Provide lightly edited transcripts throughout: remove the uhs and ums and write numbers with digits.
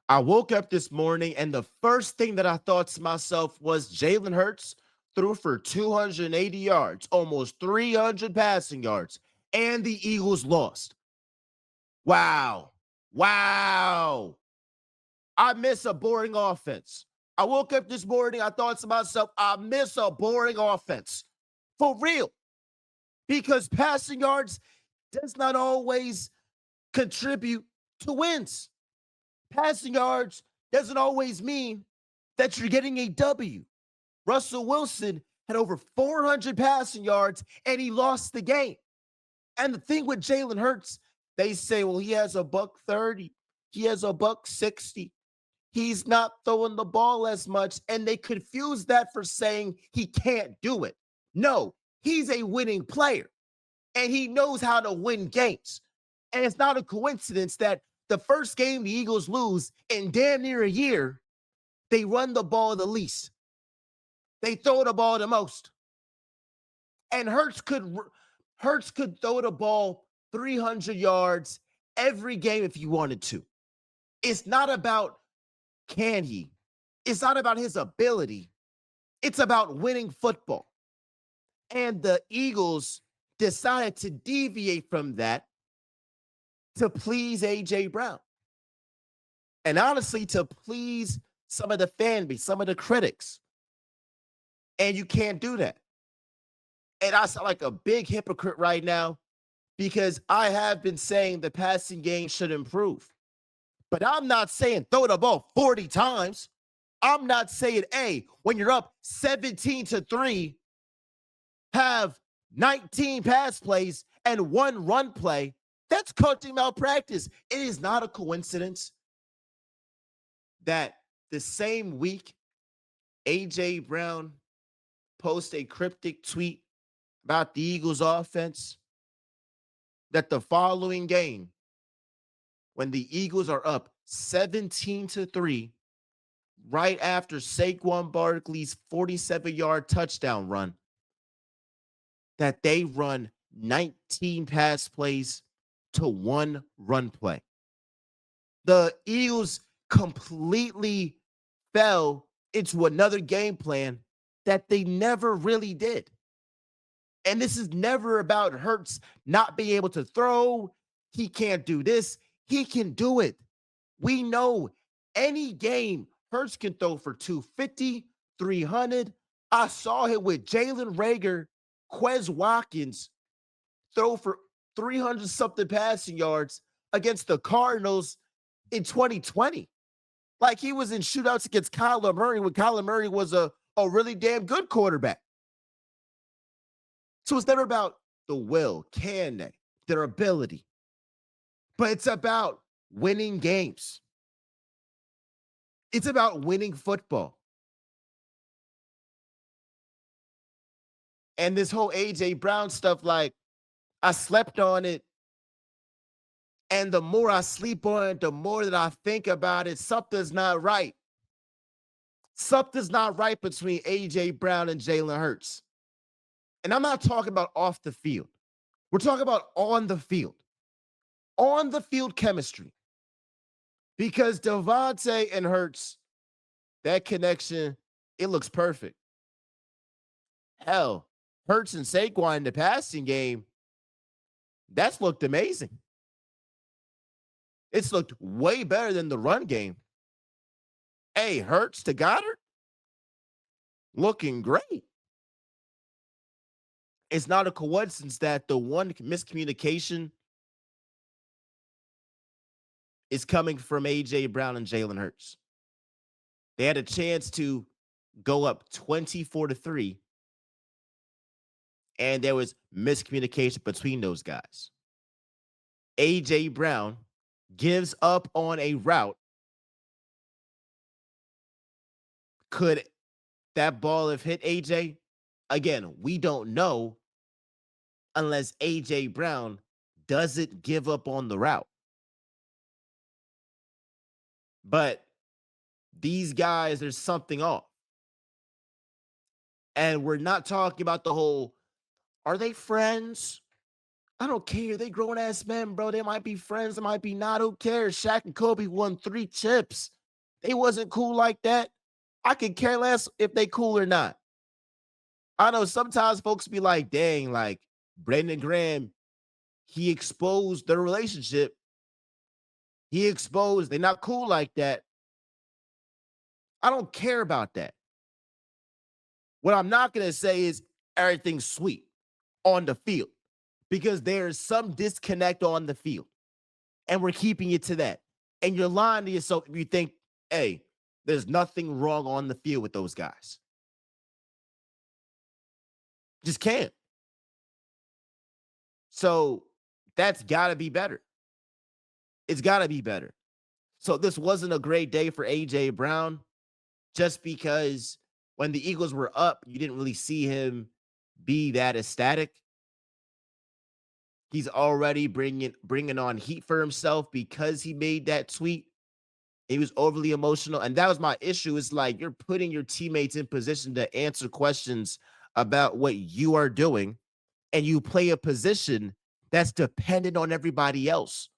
I woke up this morning and the first thing that I thought to myself was Jalen Hurts threw for 280 yards, almost 300 passing yards, and the Eagles lost. Wow. Wow. I miss a boring offense. I woke up this morning, I thought to myself, I miss a boring offense. For real. Because passing yards does not always contribute to wins. Passing yards doesn't always mean that you're getting a W. Russell Wilson had over 400 passing yards and he lost the game. And the thing with Jalen Hurts, they say, well, he has a buck 30, he has a buck 60. He's not throwing the ball as much, and they confuse that for saying he can't do it. No, he's a winning player, and he knows how to win games. And it's not a coincidence that the first game the Eagles lose in damn near a year, they run the ball the least. They throw the ball the most. And Hurts could throw the ball 300 yards every game if he wanted to. It's not about can he? It's not about his ability. It's about winning football. And the Eagles decided to deviate from that to please AJ Brown. And honestly, to please some of the fan base, some of the critics. And you can't do that. And I sound like a big hypocrite right now because I have been saying the passing game should improve. But I'm not saying throw the ball 40 times. I'm not saying, hey, when you're up 17-3, have 19 pass plays and one run play. That's coaching malpractice. It is not a coincidence that the same week AJ Brown posts a cryptic tweet about the Eagles offense, that the following game, when the Eagles are up 17-3, right after Saquon Barkley's 47-yard touchdown run, that they run 19 pass plays to one run play. The Eagles completely fell into another game plan that they never really did. And this is never about Hurts not being able to throw. He can't do this. He can do it. We know any game Hurts can throw for 250, 300. I saw him with Jalen Reagor, Quez Watkins throw for 300 something passing yards against the Cardinals in 2020. Like he was in shootouts against Kyler Murray when Kyler Murray was a really damn good quarterback. So it's never about the will, can they, their ability, but it's about winning games. It's about winning football. And this whole AJ Brown stuff, like, I slept on it. And the more I sleep on it, the more that I think about it, something's not right. Something's not right between AJ Brown and Jalen Hurts. And I'm not talking about off the field. We're talking about on the field. On the field chemistry. Because Devontae and Hurts, that connection, it looks perfect. Hell, Hurts and Saquon in the passing game, that's looked amazing. It's looked way better than the run game. Hey, Hurts to Goddard, looking great. It's not a coincidence that the one miscommunication is coming from AJ Brown and Jalen Hurts. They had a chance to go up 24-3, and there was miscommunication between those guys. AJ Brown gives up on a route. Could that ball have hit AJ? Again, we don't know unless AJ Brown doesn't give up on the route. But these guys, there's something off. And we're not talking about the whole, are they friends? I don't care. They grown ass men, bro. They might be friends. They might be not. Who cares? Shaq and Kobe won 3 chips. They wasn't cool like that. I could care less if they cool or not. I know sometimes folks be like, dang, like Brandon Graham, he exposed their relationship. He exposed, they're not cool like that. I don't care about that. What I'm not going to say is everything's sweet on the field because there's some disconnect on the field. And we're keeping it to that. And you're lying to yourself if you think, hey, there's nothing wrong on the field with those guys. Just can't. So that's got to be better. It's got to be better. So this wasn't a great day for AJ Brown just because when the Eagles were up, you didn't really see him be that ecstatic. He's already bringing on heat for himself because he made that tweet. He was overly emotional, and that was my issue. It's like you're putting your teammates in position to answer questions about what you are doing, and you play a position that's dependent on everybody else.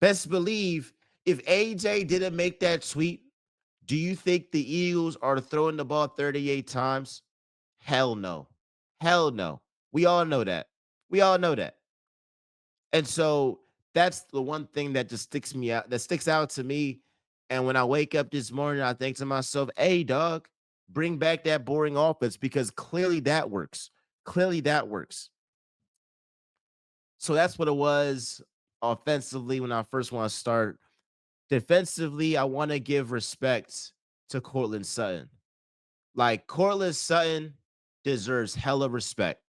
Best believe if AJ didn't make that tweet, do you think the Eagles are throwing the ball 38 times? Hell no. Hell no. We all know that. We all know that. And so that's the one thing that just sticks out to me. And when I wake up this morning, I think to myself, hey, dog, bring back that boring offense because clearly that works. Clearly that works. So that's what it was offensively when I first want to start. Defensively, I want to give respect to Cortland Sutton. Like Cortland Sutton deserves hella respect.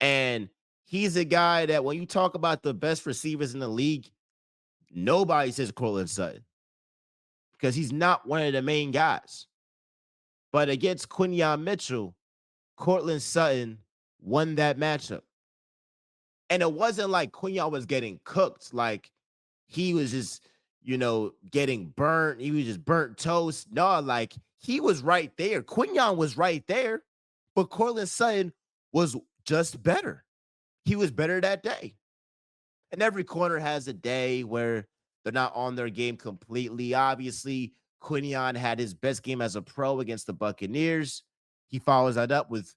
And he's a guy that when you talk about the best receivers in the league, nobody says Cortland Sutton because he's not one of the main guys. But against Quinyon Mitchell, Cortland Sutton won that matchup. And it wasn't like Quinyon was getting cooked. Like he was just, getting burnt. He was just burnt toast. No, like he was right there. Quinyon was right there. But Cortland Sutton was just better. He was better that day. And every corner has a day where they're not on their game completely. Obviously, Quinyon had his best game as a pro against the Buccaneers. He follows that up with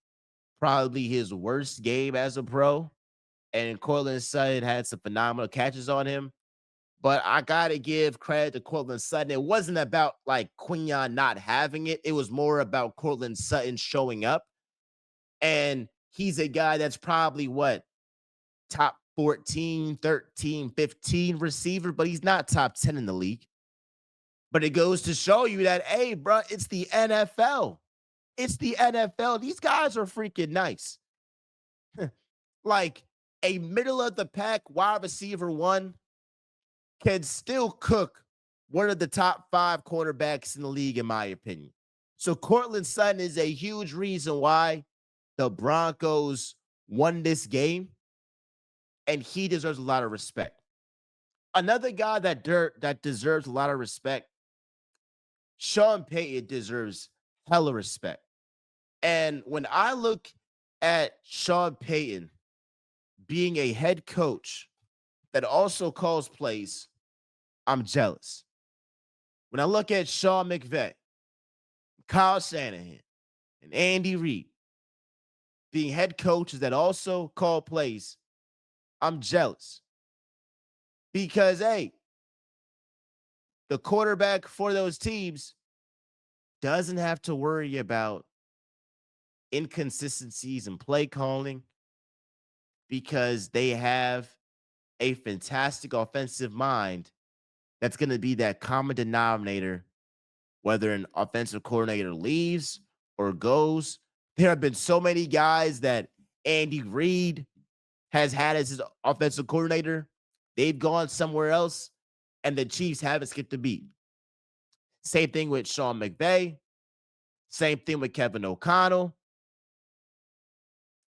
probably his worst game as a pro. And Cortland Sutton had some phenomenal catches on him. But I got to give credit to Cortland Sutton. It wasn't about like Quinyon not having it. It was more about Cortland Sutton showing up. And he's a guy that's probably what? Top 14, 13, 15 receiver, but he's not top 10 in the league. But it goes to show you that, hey, bro, it's the NFL. It's the NFL. These guys are freaking nice. Like a middle of the pack wide receiver one can still cook one of the top 5 quarterbacks in the league, in my opinion. So Cortland Sutton is a huge reason why the Broncos won this game, and he deserves a lot of respect. Another guy that deserves a lot of respect, Sean Payton deserves hella respect. And when I look at Sean Payton being a head coach that also calls plays, I'm jealous. When I look at Sean McVay, Kyle Shanahan, and Andy Reid being head coaches that also call plays, I'm jealous. Because, hey, the quarterback for those teams doesn't have to worry about inconsistencies in play calling because they have a fantastic offensive mind that's going to be that common denominator, whether an offensive coordinator leaves or goes. There have been so many guys that Andy Reid has had as his offensive coordinator. They've gone somewhere else, and the Chiefs haven't skipped a beat. Same thing with Sean McVay. Same thing with Kevin O'Connell.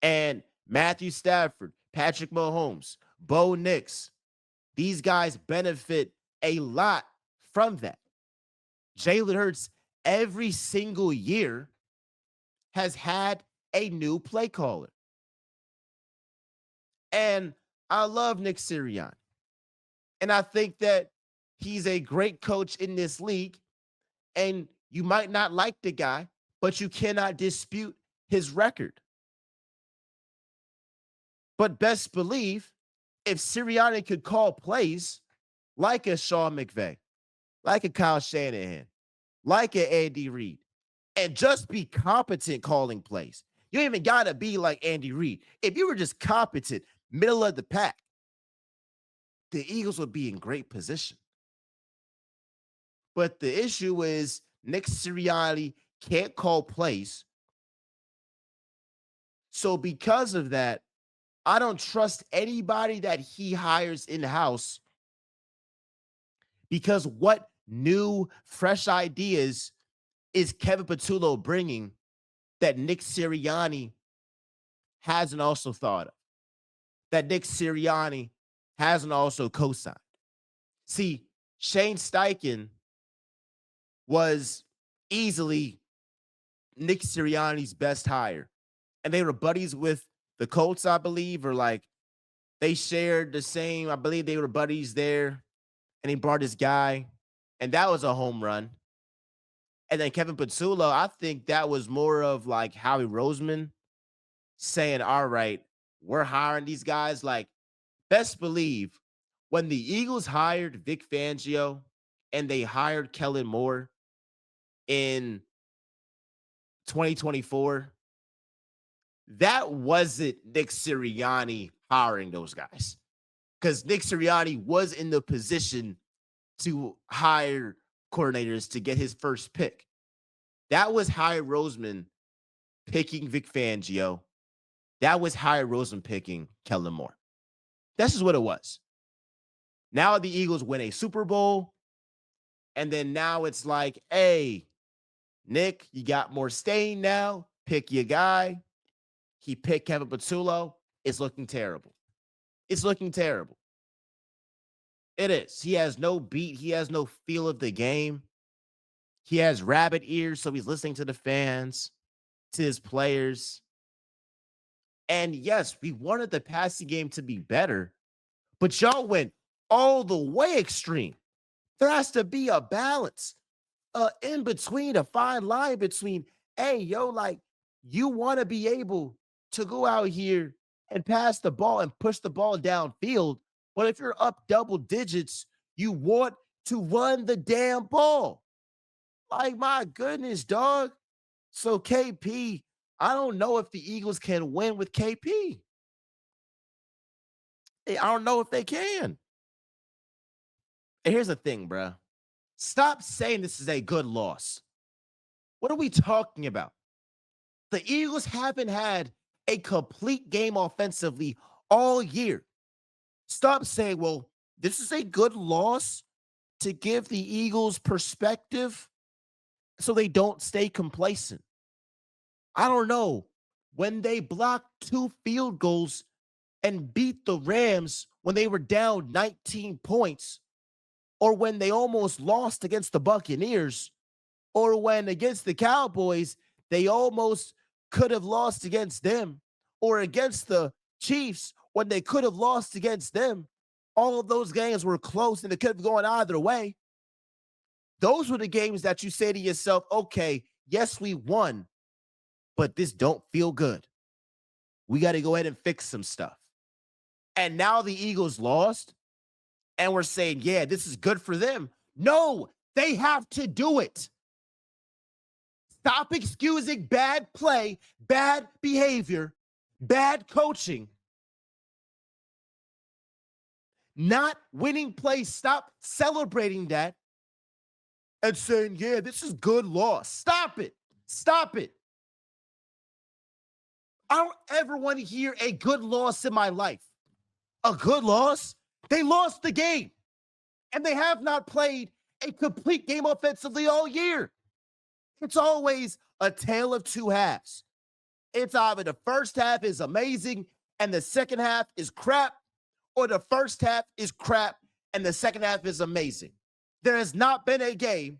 And Matthew Stafford, Patrick Mahomes, Bo Nix. These guys benefit a lot from that. Jalen Hurts every single year has had a new play caller. And I love Nick Sirianni. And I think that He's a great coach in this league, and you might not like the guy, but you cannot dispute his record. But best believe if Sirianni could call plays like a Sean McVay, like a Kyle Shanahan, like an Andy Reid, and just be competent calling plays. You ain't even got to be like Andy Reid. If you were just competent, middle of the pack, the Eagles would be in great position. But the issue is Nick Sirianni can't call plays. So because of that, I don't trust anybody that he hires in-house, because what new, fresh ideas is Kevin Patullo bringing that Nick Sirianni hasn't also thought of, that Nick Sirianni hasn't also co-signed? See, Shane Steichen was easily Nick Sirianni's best hire. And they were buddies with the Colts, I believe, or like they shared the same, I believe they were buddies there. And he brought this guy, and that was a home run. And then Kevin Patullo, I think that was more of like Howie Roseman saying, all right, we're hiring these guys. Like, best believe when the Eagles hired Vic Fangio and they hired Kellen Moore in 2024, that wasn't Nick Sirianni hiring those guys, because Nick Sirianni was in the position to hire coordinators to get his first pick. That was Howie Roseman picking Vic Fangio. That was Howie Roseman picking Kellen Moore. That's just what it was. Now the Eagles win a Super Bowl, and then now it's like, hey, Nick, you got more staying now. Pick your guy. He picked Kevin Patullo. It's looking terrible. It's looking terrible. It is. He has no beat. He has no feel of the game. He has rabbit ears, so he's listening to the fans, to his players. And yes, we wanted the passing game to be better, but y'all went all the way extreme. There has to be a balance, in between, a fine line between, hey, yo, like, you want to be able to go out here and pass the ball and push the ball downfield. But if you're up double digits, you want to run the damn ball. Like, my goodness, dog. So KP, I don't know if the Eagles can win with KP. I don't know if they can. And here's the thing, bro. Stop saying this is a good loss. What are we talking about? The Eagles haven't had a complete game offensively all year. Stop saying, well, this is a good loss, to give the Eagles perspective so they don't stay complacent. I don't know. When they blocked 2 field goals and beat the Rams when they were down 19 points, or when they almost lost against the Buccaneers, or when against the Cowboys, they almost could have lost against them, or against the Chiefs when they could have lost against them. All of those games were close and it could have gone either way. Those were the games that you say to yourself, okay, yes, we won, but this don't feel good. We got to go ahead and fix some stuff. And now the Eagles lost, and we're saying, yeah, this is good for them. No, they have to do it. Stop excusing bad play, bad behavior, bad coaching, not winning plays. Stop celebrating that and saying, yeah, this is good loss. Stop it. Stop it. I don't ever want to hear a good loss in my life. A good loss? They lost the game, and they have not played a complete game offensively all year. It's always a tale of two halves. It's either the first half is amazing and the second half is crap, or the first half is crap and the second half is amazing. There has not been a game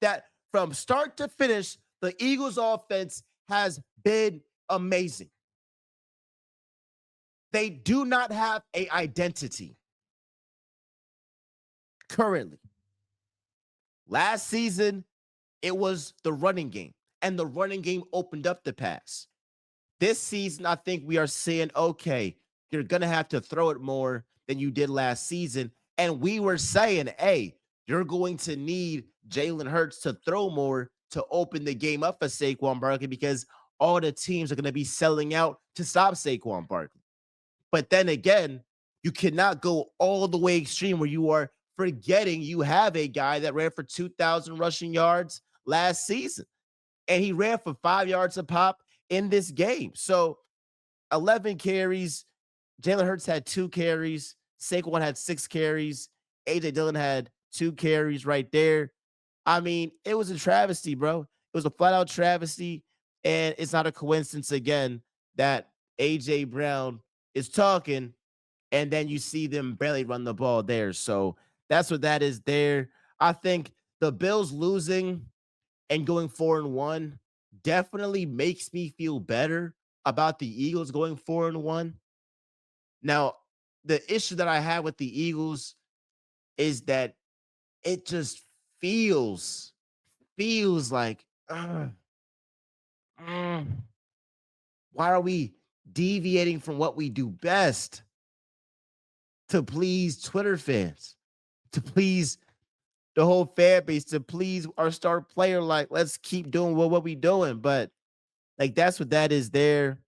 that from start to finish, the Eagles offense has been amazing. They do not have an identity. currently. Last season, it was the running game, and the running game opened up the pass. This season, I think we are saying, okay, you're going to have to throw it more than you did last season. And we were saying, hey, you're going to need Jalen Hurts to throw more to open the game up for Saquon Barkley because all the teams are going to be selling out to stop Saquon Barkley. But then again, you cannot go all the way extreme where you are forgetting you have a guy that ran for 2,000 rushing yards last season. And he ran for 5 yards a pop in this game. So 11 carries. Jalen Hurts had 2 carries. Saquon had 6 carries. AJ Dillon had 2 carries right there. I mean, it was a travesty, bro. It was a flat out travesty. And it's not a coincidence again that AJ Brown is talking and then you see them barely run the ball there. So that's what that is there. I think the Bills losing and going 4-1 definitely makes me feel better about the Eagles going 4-1. Now, the issue that I have with the Eagles is that it just feels like uh, why are we deviating from what we do best to please Twitter fans, to please the whole fan base, to please our star player? Like, let's keep doing what we doing. But like that's what that is there.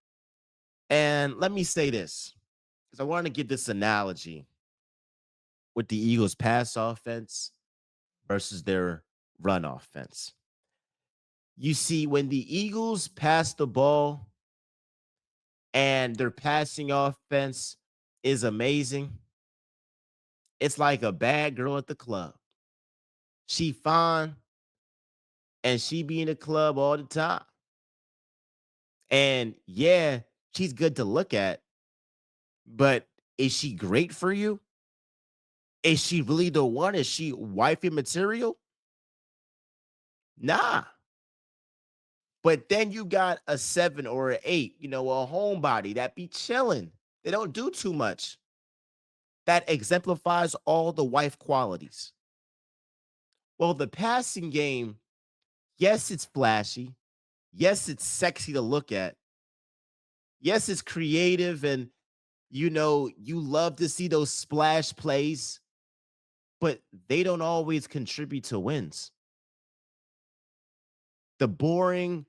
And let me say this, because I want to give this analogy with the Eagles pass offense versus their run offense. You see, when the Eagles pass the ball and their passing offense is amazing, it's like a bad girl at the club. She fine and she be in the club all the time. And yeah, she's good to look at, but is she great for you? Is she really the one? Is she wifey material? Nah. But then you got a 7 or an 8, a homebody that be chilling. They don't do too much. That exemplifies all the wife qualities. Well, the passing game, yes, it's flashy. Yes, it's sexy to look at. Yes, it's creative and you love to see those splash plays, but they don't always contribute to wins. The boring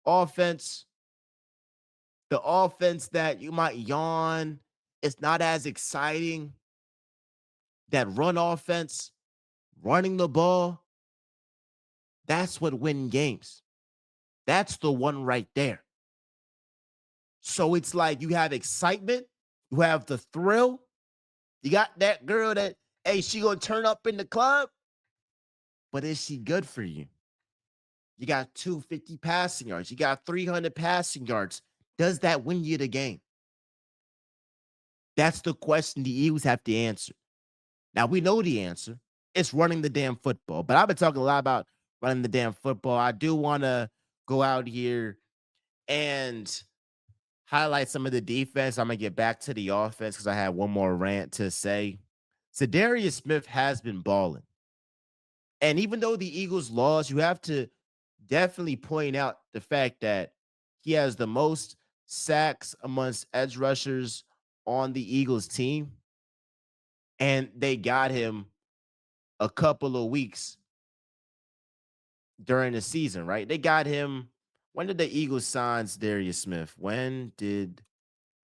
offense, the offense that you might yawn, it's not as exciting. That run offense, running the ball, that's what win games. That's the one right there. So it's like you have excitement, you have the thrill. You got that girl that, hey, she gonna turn up in the club, but is she good for you? You got 250 passing yards, you got 300 passing yards. Does that win you the game? That's the question the Eagles have to answer. Now we know the answer. It's running the damn football. But I've been talking a lot about running the damn football. I do want to go out here and highlight some of the defense. I'm gonna get back to the offense because I had one more rant to say. Za'Darius Smith has been balling. And even though the Eagles lost, you have to definitely point out the fact that he has the most sacks amongst edge rushers on the Eagles team. And they got him a couple of weeks during the season, right? They got him. When did the Eagles sign Darius Smith? When did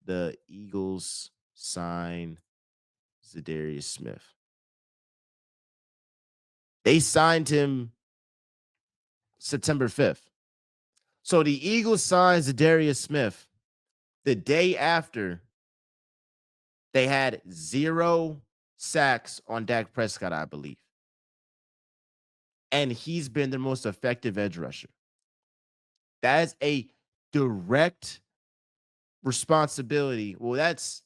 the Eagles sign Za'Darius Smith? They signed him September 5th. So the Eagles signed Za'Darius Smith the day after they had 0 sacks on Dak Prescott, I believe. And he's been the most effective edge rusher. That is a direct responsibility. Well, that's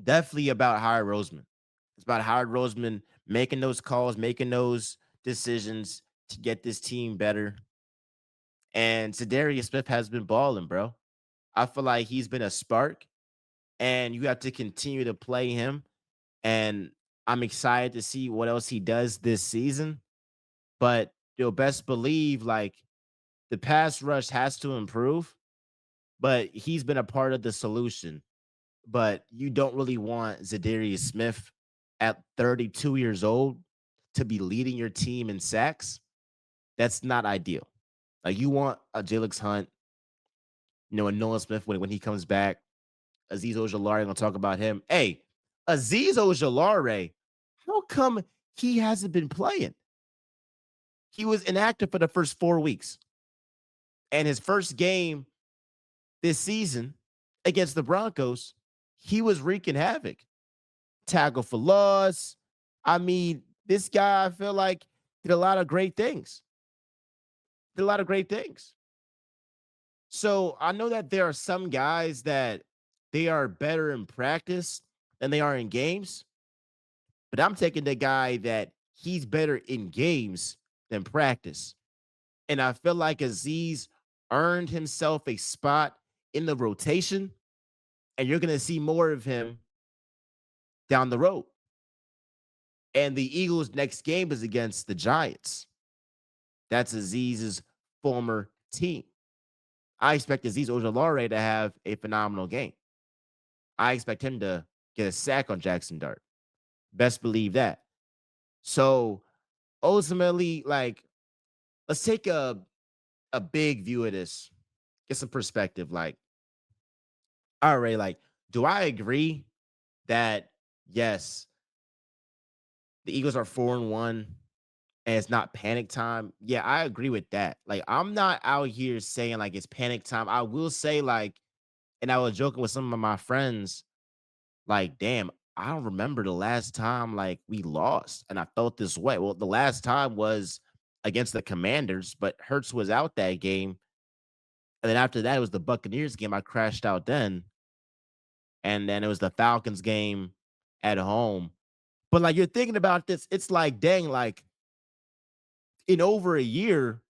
definitely about Howard Roseman. It's about Howard Roseman making those calls, making those decisions to get this team better. And Za'Darius Smith has been balling, bro. I feel like he's been a spark, and you have to continue to play him. And I'm excited to see what else he does this season. But you'll best believe like the pass rush has to improve, but he's been a part of the solution. But you don't really want Za'Darius Smith at 32 years old to be leading your team in sacks. That's not ideal. Like you want a Jalix Hunt, a Nolan Smith when he comes back. Azeez Ojulari, I'm gonna talk about him. Hey, Azeez Ojulari, how come he hasn't been playing? He was inactive for the first 4 weeks. And his first game this season against the Broncos, he was wreaking havoc. Tackle for loss. I mean, this guy, I feel like, did a lot of great things. Did a lot of great things. So I know that there are some guys that they are better in practice than they are in games, but I'm taking the guy that he's better in games than practice. And I feel like Azeez earned himself a spot in the rotation, and you're going to see more of him down the road. And the Eagles' next game is against the Giants. That's Azeez's former team. I expect Azeez Ojulari to have a phenomenal game. I expect him to get a sack on Jackson Dart. Best believe that. So ultimately, like, let's take a big view of this, get some perspective. Like, all right, like, do I agree that yes, the Eagles are 4-1 and it's not panic time? Yeah, I agree with that. Like, I'm not out here saying like it's panic time. I will say, like, and I was joking with some of my friends, like, damn, I don't remember the last time like we lost and I felt this way. Well, the last time was against the Commanders, but Hurts was out that game. And then after that, it was the Buccaneers game. I crashed out then. And then it was the Falcons game at home. But like you're thinking about this, it's like, dang, like in over a year,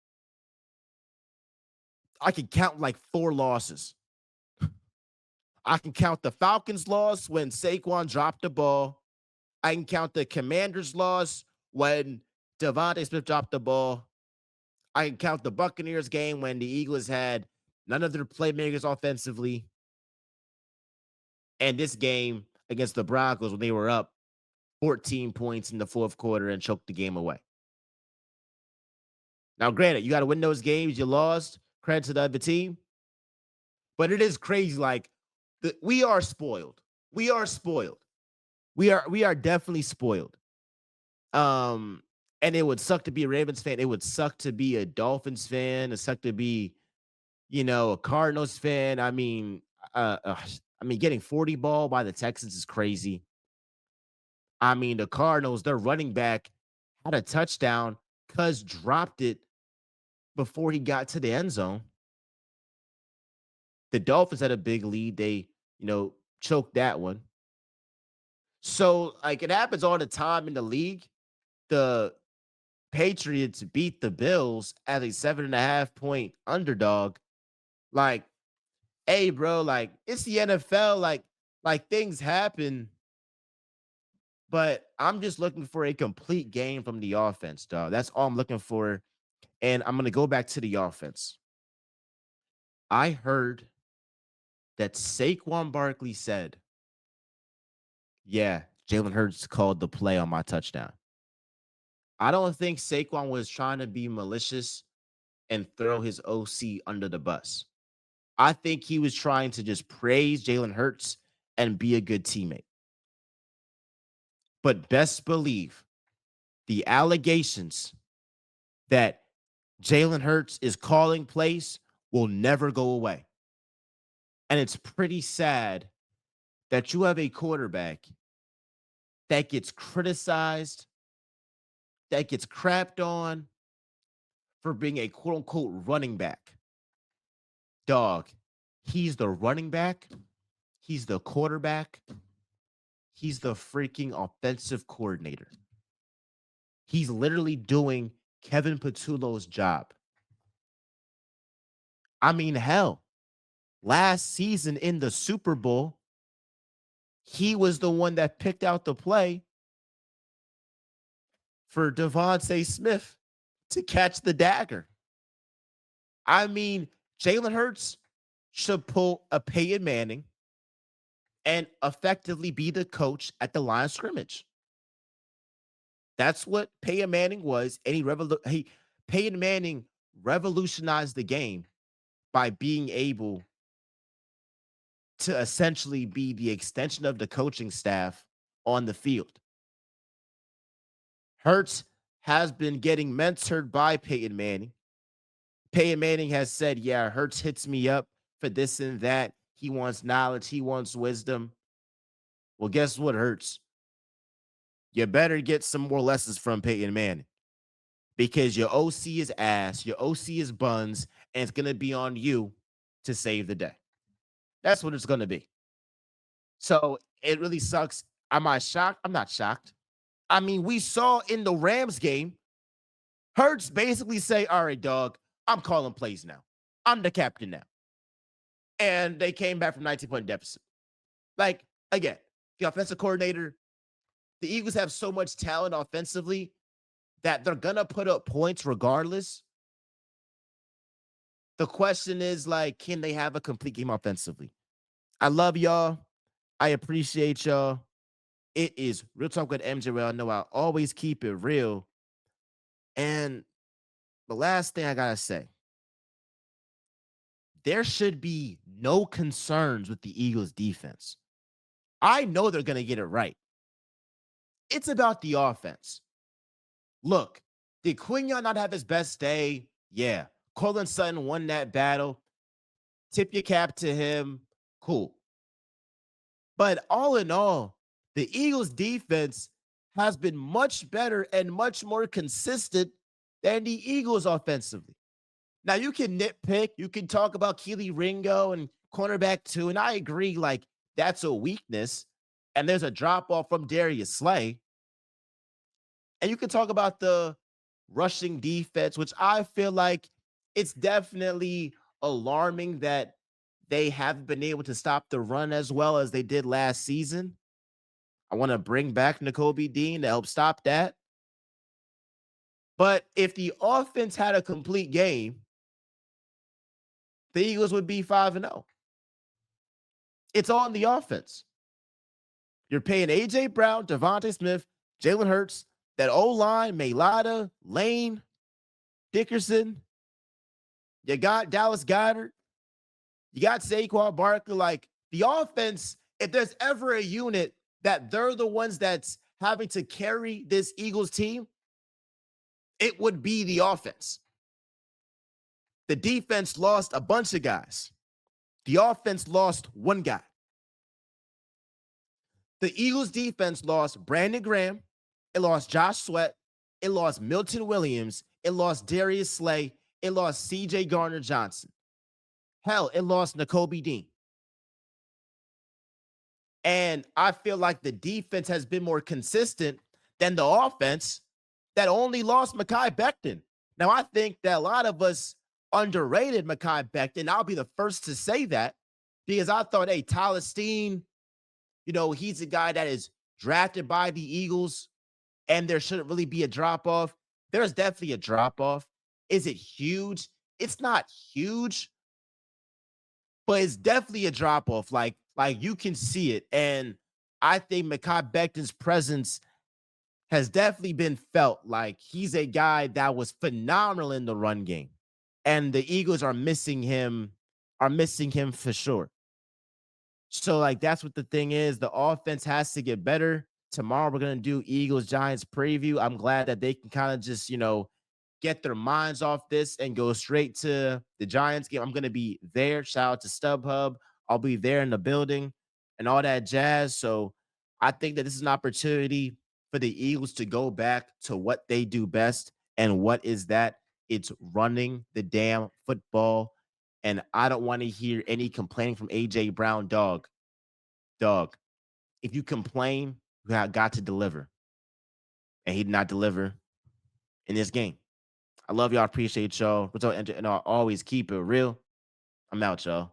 I can count like 4 losses. I can count the Falcons loss when Saquon dropped the ball. I can count the Commanders loss when Devontae Smith dropped the ball. I can count the Buccaneers game when the Eagles had none of their playmakers offensively. And this game against the Broncos when they were up 14 points in the fourth quarter and choked the game away. Now, granted, you got to win those games. You lost. Credit to the other team. But it is crazy. Like, we are spoiled. We are spoiled. We are definitely spoiled. Um, and it would suck to be a Ravens fan. It would suck to be a Dolphins fan. It suck to be, a Cardinals fan. I mean, getting 40 ball by the Texans is crazy. I mean, the Cardinals, their running back had a touchdown, cuz dropped it before he got to the end zone. The Dolphins had a big lead. They, choked that one. So, like, it happens all the time in the league. The Patriots beat the Bills as a 7.5 point underdog. Like, hey, bro, like, it's the NFL. Like things happen, but I'm just looking for a complete game from the offense, dog. That's all I'm looking for. And I'm going to go back to the offense. I heard that Saquon Barkley said, yeah, Jalen Hurts called the play on my touchdown. I don't think Saquon was trying to be malicious and throw his OC under the bus. I think he was trying to just praise Jalen Hurts and be a good teammate. But best believe the allegations that Jalen Hurts is calling plays will never go away. And it's pretty sad that you have a quarterback that gets criticized, that gets crapped on for being a quote unquote running back. Dog, he's the running back, he's the quarterback, he's the freaking offensive coordinator. He's literally doing Kevin Patullo's job. I mean, hell, last season in the Super Bowl, he was the one that picked out the play for Devontae Smith to catch the dagger. I mean, Jalen Hurts should pull a Peyton Manning and effectively be the coach at the line of scrimmage. That's what Peyton Manning was, and Peyton Manning revolutionized the game by being able to essentially be the extension of the coaching staff on the field. Hurts has been getting mentored by Peyton Manning. Peyton Manning has said, yeah, Hurts hits me up for this and that. He wants knowledge, he wants wisdom. Well, guess what, Hurts? You better get some more lessons from Peyton Manning because your OC is ass, your OC is buns, and it's going to be on you to save the day. That's what it's going to be. So it really sucks. Am I shocked? I'm not shocked. I mean, we saw in the Rams game, Hurts basically say, all right, dog, I'm calling plays now. I'm the captain now. And they came back from 19-point deficit. Like, again, the offensive coordinator, the Eagles have so much talent offensively that they're going to put up points regardless. The question is, like, can they have a complete game offensively? I love y'all. I appreciate y'all. It is Real Talk with MJ. Well, I know I always keep it real. And the last thing I got to say, there should be no concerns with the Eagles defense. I know they're going to get it right. It's about the offense. Look, did Quinion not have his best day? Yeah. Cortland Sutton won that battle. Tip your cap to him. Cool. But all in all, the Eagles defense has been much better and much more consistent than the Eagles offensively. Now, you can nitpick. You can talk about Keely Ringo and cornerback too. And I agree, like, that's a weakness. And there's a drop off from Darius Slay. And you can talk about the rushing defense, which I feel like it's definitely alarming that they haven't been able to stop the run as well as they did last season. I want to bring back Nakobe Dean to help stop that. But if the offense had a complete game, the Eagles would be 5-0. It's on the offense. You're paying AJ Brown, Devontae Smith, Jalen Hurts, that O-line, Mailata, Lane, Dickerson. You got Dallas Goedert. You got Saquon Barkley. Like, the offense, if there's ever a unit that they're the ones that's having to carry this Eagles team, it would be the offense. The defense lost a bunch of guys. The offense lost one guy. The Eagles defense lost Brandon Graham. It lost Josh Sweat. It lost Milton Williams. It lost Darius Slay. It lost CJ Gardner-Johnson. Hell, it lost Nakobe Dean. And I feel like the defense has been more consistent than the offense that only lost Mekhi Becton. Now, I think that a lot of us underrated Mekhi Becton. I'll be the first to say that because I thought, hey, Tyler Steen, he's a guy that is drafted by the Eagles and there shouldn't really be a drop-off. There's definitely a drop-off. Is it huge? It's not huge, but it's definitely a drop-off. Like you can see it. And I think Mekhi Becton's presence has definitely been felt. Like, he's a guy that was phenomenal in the run game. And the Eagles are missing him for sure. So, like, that's what the thing is. The offense has to get better. Tomorrow, we're going to do Eagles-Giants preview. I'm glad that they can kind of just, get their minds off this and go straight to the Giants game. I'm going to be there. Shout out to StubHub. I'll be there in the building and all that jazz. So I think that this is an opportunity for the Eagles to go back to what they do best. And what is that? It's running the damn football. And I don't want to hear any complaining from AJ Brown. Dog. If you complain, you have got to deliver. And he did not deliver in this game. I love y'all. Appreciate y'all. And I'll always keep it real. I'm out, y'all.